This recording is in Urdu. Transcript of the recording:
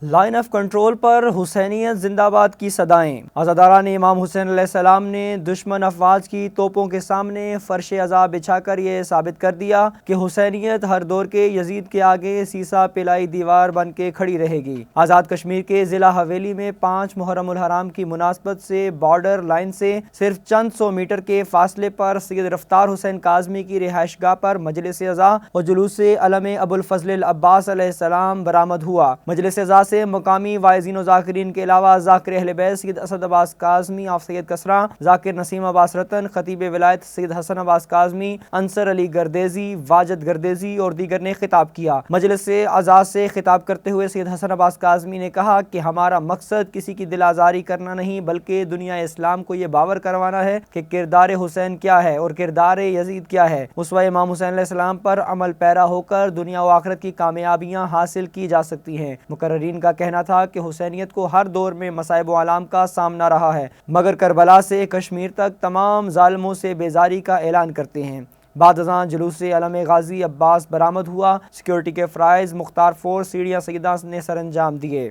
لائن آف کنٹرول پر حسینیت زندہ باد کی صدائیں۔ عزاداران امام حسین علیہ السلام نے دشمن افواج کی توپوں کے سامنے فرش عذاب بچھا کر یہ ثابت کر دیا کہ حسینیت ہر دور کے یزید کے آگے سیسا پلائی دیوار بن کے کھڑی رہے گی۔ آزاد کشمیر کے ضلع حویلی میں 5 محرم الحرام کی مناسبت سے بارڈر لائن سے صرف چند سو میٹر کے فاصلے پر سید رفتار حسین کاظمی کی رہائش گاہ پر مجلس عزا اور جلوس علم ابو الفضل العباس علیہ السلام برآمد ہوا۔ مجلس عزا سے مقامی واعظین و ذاکرین کے علاوہ ذاکر اہل بیت سید اسد عباس کاظمی آف سید کسرا، ذاکر نسیم عباس رتن، خطیب ولایت سید حسن عباس کاظمی، انصر علی گردیزی، واجد گردیزی اور دیگر نے خطاب کیا۔ مجلس عزا سے خطاب کرتے ہوئے سید حسن عباس کاظمی نے کہا کہ ہمارا مقصد کسی کی دل آزاری کرنا نہیں بلکہ دنیا اسلام کو یہ باور کروانا ہے کہ کردار حسین کیا ہے اور کردار یزید کیا ہے۔ اسوہ امام حسین علیہ السلام پر عمل پیرا ہو کر دنیا و آخرت کی کامیابیاں حاصل کی جا سکتی ہیں۔ مقررین کا کہنا تھا کہ حسینیت کو ہر دور میں مصائب و آلام کا سامنا رہا ہے مگر کربلا سے کشمیر تک تمام ظالموں سے بیزاری کا اعلان کرتے ہیں۔ بعد ازاں جلوس علم غازی عباس برآمد ہوا۔ سیکیورٹی کے فرائض مختار فورس سیڑھیاں سیدہ نے سر انجام دیے۔